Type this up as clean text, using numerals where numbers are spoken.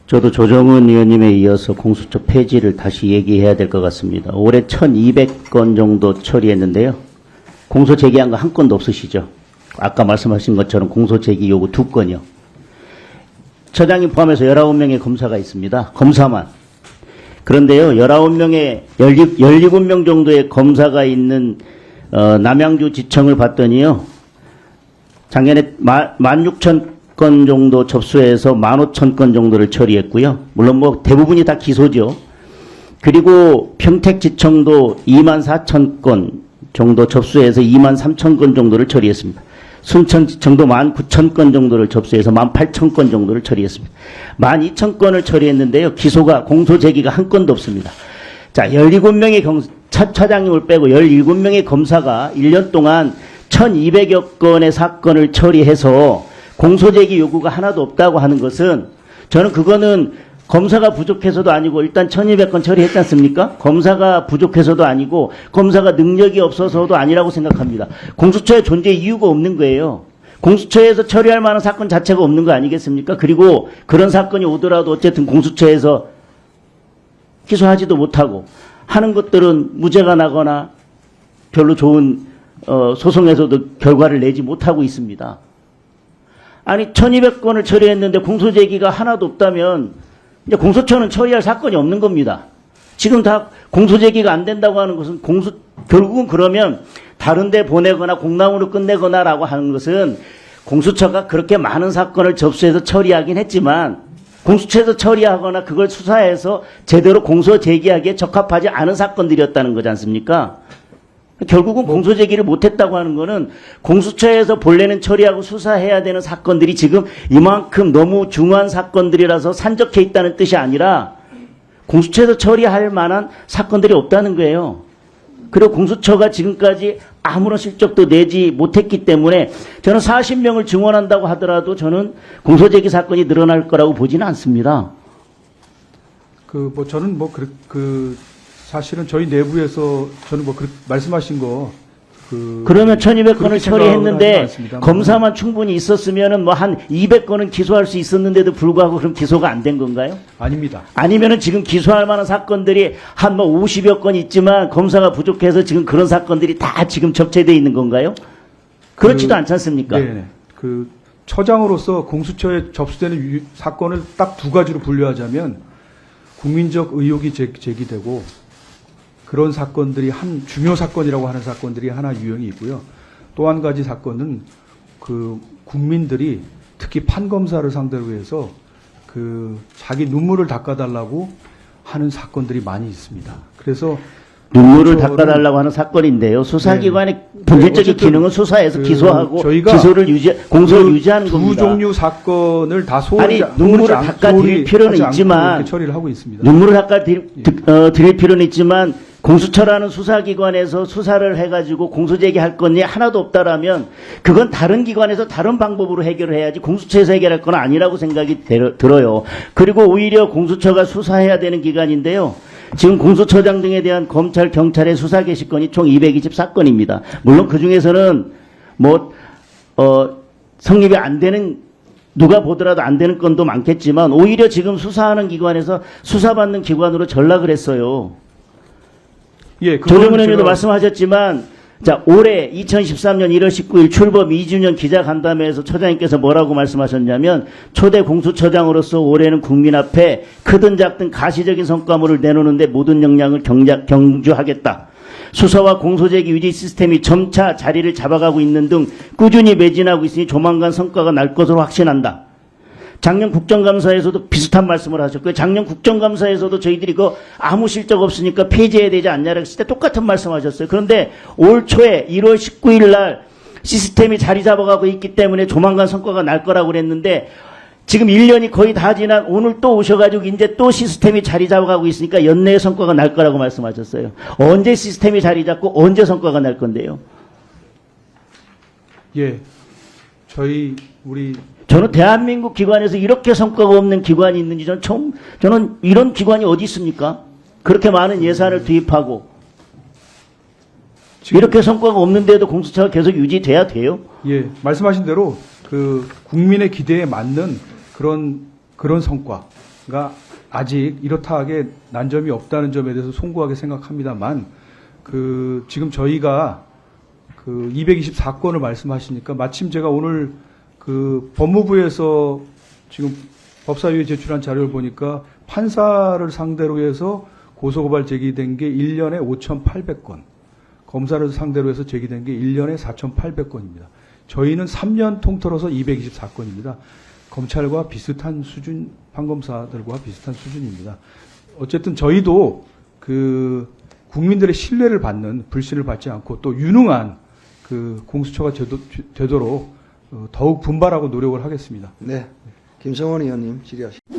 저도 조정은 의원님에 이어서 공수처 폐지를 다시 얘기해야 될 것 같습니다. 올해 1200건 정도 처리했는데요. 공소 제기한 거 한 건도 없으시죠? 아까 말씀하신 것처럼 공소 제기 요구 2건이요. 처장님 포함해서 19명의 검사가 있습니다. 검사만. 그런데요, 19명의, 17명 정도의 검사가 있는, 남양주 지청을 봤더니요, 작년에 16,000건 정도 접수해서 15,000건 정도를 처리했고요. 물론 뭐 대부분이 다 기소죠. 그리고 평택지청도 24,000건 정도 접수해서 23,000건 정도를 처리했습니다. 순천지청도 19,000건 정도를 접수해서 18,000건 정도를 처리했습니다. 12,000건을 처리했는데요. 기소가, 공소 제기가 한 건도 없습니다. 자, 17명의 차장님을 빼고 17명의 검사가 1년 동안 1,200여 건의 사건을 처리해서 공소 제기 요구가 하나도 없다고 하는 것은 저는 그거는 검사가 부족해서도 아니고 일단 1,200건 처리했지 않습니까? 검사가 부족해서도 아니고 검사가 능력이 없어서도 아니라고 생각합니다. 공수처의 존재 이유가 없는 거예요. 공수처에서 처리할 만한 사건 자체가 없는 거 아니겠습니까? 그리고 그런 사건이 오더라도 어쨌든 공수처에서 기소하지도 못하고 하는 것들은 무죄가 나거나 별로 좋은 소송에서도 결과를 내지 못하고 있습니다. 아니 1,200건을 처리했는데 공소 제기가 하나도 없다면 이제 공수처는 처리할 사건이 없는 겁니다. 지금 다 공소 제기가 안 된다고 하는 것은 결국은 그러면 다른 데 보내거나 공람으로 끝내거나라고 하는 것은 공수처가 그렇게 많은 사건을 접수해서 처리하긴 했지만 공수처에서 처리하거나 그걸 수사해서 제대로 공소 제기하기에 적합하지 않은 사건들이었다는 거지 않습니까? 결국은 공소 제기를 못했다고 하는 거는 공수처에서 본래는 처리하고 수사해야 되는 사건들이 지금 이만큼 너무 중요한 사건들이라서 산적해 있다는 뜻이 아니라 공수처에서 처리할 만한 사건들이 없다는 거예요. 그리고 공수처가 지금까지 아무런 실적도 내지 못했기 때문에 저는 40명을 증원한다고 하더라도 저는 공소 제기 사건이 늘어날 거라고 보지는 않습니다. 저는 사실은 저희 내부에서 저는 말씀하신 거 그러면 1,200건을 처리했는데 검사만 충분히 있었으면은 뭐 한 200건은 기소할 수 있었는데도 불구하고 그럼 기소가 안 된 건가요? 아닙니다. 아니면은 지금 기소할 만한 사건들이 한 뭐 50여 건 있지만 검사가 부족해서 지금 그런 사건들이 다 지금 적체되어 있는 건가요? 그렇지도 않지 않습니까? 네. 처장으로서 공수처에 접수되는 사건을 딱 두 가지로 분류하자면 국민적 의혹이 제기되고 그런 사건들이 중요 사건이라고 하는 사건들이 하나 유형이 있고요. 또 한 가지 사건은 국민들이 특히 판검사를 상대로 해서 자기 눈물을 닦아달라고 하는 사건들이 많이 있습니다. 그래서 눈물을 닦아달라고 하는 사건인데요. 수사기관의 본질적인 기능은 수사해서 기소하고 공소를 유지하는 겁니다. 두 종류 사건을 다 소홀히 눈물을 닦아드릴 필요는 있지만 처리를 하고 있습니다. 눈물을 닦아드릴 필요는 있지만 공수처라는 수사기관에서 수사를 해가지고 공소제기할 건이 하나도 없다라면 그건 다른 기관에서 다른 방법으로 해결을 해야지 공수처에서 해결할 건 아니라고 생각이 들어요. 그리고 오히려 공수처가 수사해야 되는 기관인데요. 지금 공수처장 등에 대한 검찰, 경찰의 수사 개시건이 총 224건입니다. 물론 그 중에서는 성립이 안 되는, 누가 보더라도 안 되는 건도 많겠지만 오히려 지금 수사하는 기관에서 수사받는 기관으로 전락을 했어요. 예, 조정은 의원님도 말씀하셨지만, 자, 올해 2013년 1월 19일 출범 2주년 기자간담회에서 처장님께서 뭐라고 말씀하셨냐면, 초대 공수처장으로서 올해는 국민 앞에 크든 작든 가시적인 성과물을 내놓는데 모든 역량을 경주하겠다. 수사와 공소제기 유지 시스템이 점차 자리를 잡아가고 있는 등 꾸준히 매진하고 있으니 조만간 성과가 날 것으로 확신한다. 작년 국정감사에서도 비슷한 말씀을 하셨고요. 작년 국정감사에서도 저희들이 아무 실적 없으니까 폐지해야 되지 않냐라고 했을 때 똑같은 말씀하셨어요. 그런데 올 초에 1월 19일 날 시스템이 자리 잡아가고 있기 때문에 조만간 성과가 날 거라고 그랬는데 지금 1년이 거의 다 지난 오늘 또 오셔가지고 이제 또 시스템이 자리 잡아가고 있으니까 연내에 성과가 날 거라고 말씀하셨어요. 언제 시스템이 자리 잡고 언제 성과가 날 건데요? 예, 저는 대한민국 기관에서 이렇게 성과가 없는 기관이 있는지 저는 이런 기관이 어디 있습니까? 그렇게 많은 예산을 투입하고 이렇게 성과가 없는데도 공수처가 계속 유지돼야 돼요? 예, 말씀하신 대로 국민의 기대에 맞는 그런 성과, 아직 이렇다하게 난점이 없다는 점에 대해서 송구하게 생각합니다만, 지금 저희가 224건을 말씀하시니까 마침 제가 오늘 법무부에서 지금 법사위에 제출한 자료를 보니까 판사를 상대로 해서 고소고발 제기된 게 1년에 5,800건, 검사를 상대로 해서 제기된 게 1년에 4,800건입니다. 저희는 3년 통틀어서 224건입니다. 검찰과 비슷한 수준, 판검사들과 비슷한 수준입니다. 어쨌든 저희도 국민들의 신뢰를 받는, 불신을 받지 않고 또 유능한 공수처가 되도록 더욱 분발하고 노력을 하겠습니다. 네. 김성원 의원님 질의하십시오.